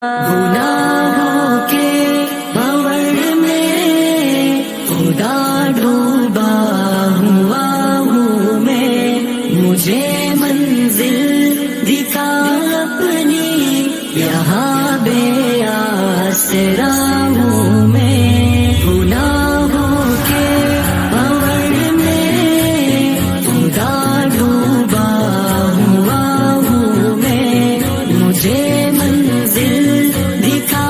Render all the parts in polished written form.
گناہوں کے بھنور میں خدا ڈوبا ہوا ہوں میں، مجھے منزل دکھا اپنی، یہاں بے آسرا ہوں میں۔ گناہوں کے بھنور میں خدا ڈوبا ہوا ہوں میں، مجھے منزل دکھا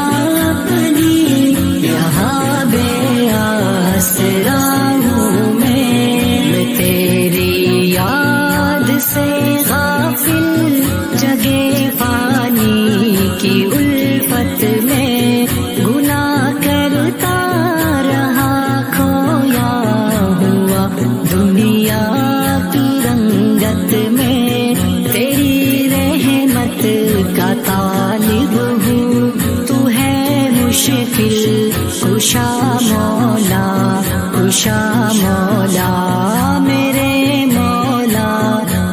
اپنی، یہاں بے آسرا ہوں میں تیری یاد سے غافل، جگے پانی کی الفت میں گناہ کرتا رہا، کھویا ہوا دنیا کی رنگت میں، تیری رحمت کا طالب ہوں، تو ہے مشکل کشا مولا، کشا مولا میرے مولا،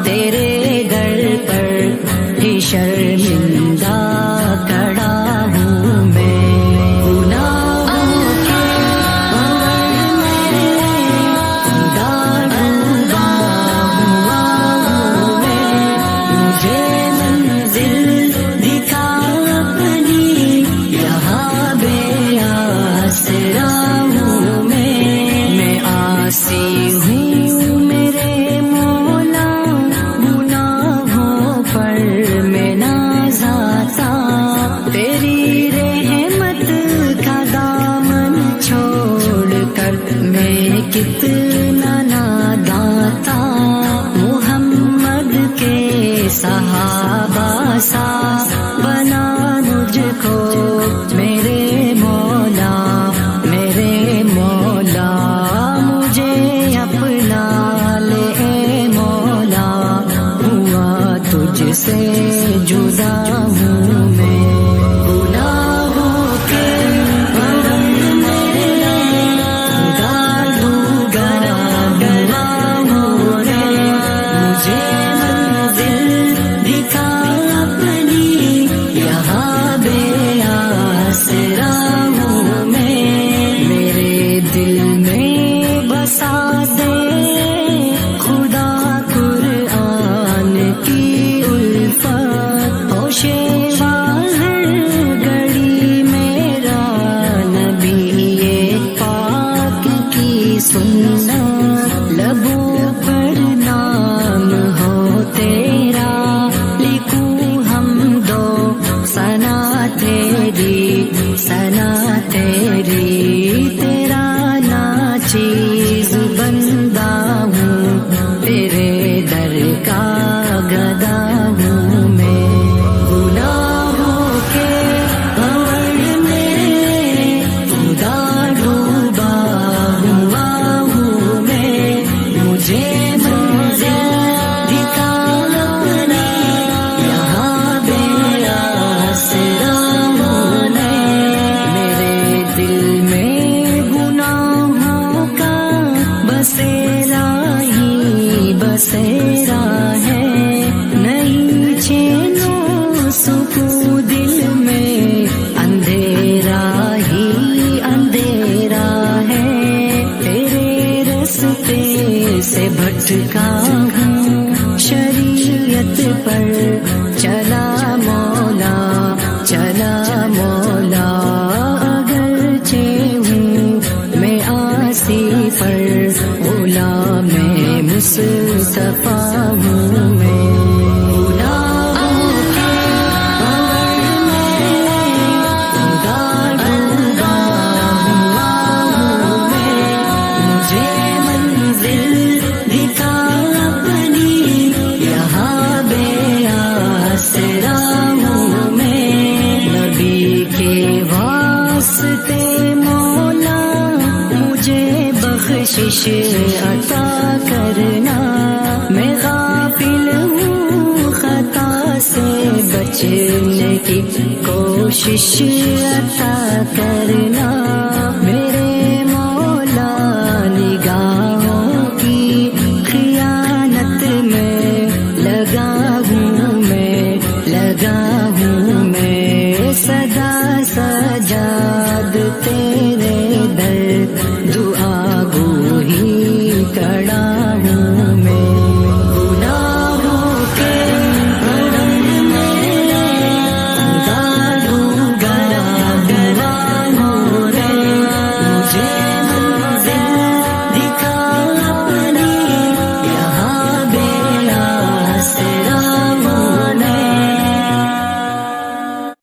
تیرے در پر ہی شرمندہ کھڑا ہوں میں۔ گناہوں کے بھنور میں خدا ڈوبا ہوا ہوں میں، مجھے منزل دکھا اپنی، یہاں بے آسرا ہوں میں عاصی ہوں میرے مولا، گناہوں پر میں نازاتا، تیری رحمت کا دامن چھوڑ کر میں کتنا ناداں تھا، محمد کے صحابہ سا بنا مجھ کو میرے مولا، میرے مولا مجھے اپنا لے مولا، ہوا تجھ سے جدا ہوں میں۔ گناہوں کے بھنور میں خدا ڈوبا ہوا ہوں میں، مجھے منزل دکھا اپنی، یہاں بے آسرا ہوں میں۔ میرے دل میں بسا دے خدا قرآن کی الفت، ہوشیوا ہر گھڑی میرا نبی پاک کی سنت، لبوں پر نام ہو تیرا، لکھوں ہم دو ثنا تیری، ثنا تیری، تیرا ناچیز بندہ ہوں، تیرے در کا گدا ہوں میں۔ گناہوں کے بھنور میں خدا ڈوبا ہوا ہوں میں، مجھے منزل دکھا اپنی، یہاں بے آسرا ہوں میں۔ میرے دل میں گناہوں کا بسیرا ہی بسیرا ہے، نہیں چین و سکون دل میں، اندھیرا ہی اندھیرا ہے، تیرے رستے سے بھٹکا ہوں، شریعت پر چلا مولا، چلا مولا، اگرچہ ہوں میں عاصی پر غلام میں مصطفیٰ ہوں میں۔ گناہوں کے بھنور میں خدا ڈوبا ہوا ہوں میں، مجھے منزل دکھا اپنی، یہاں بے آسرا ہوں میں۔ نبی کے واسطے مولا مجھے بخشش عطا کرنا، میں غافل ہوں خطا سے بچنے کی کوشش عطا کرنا۔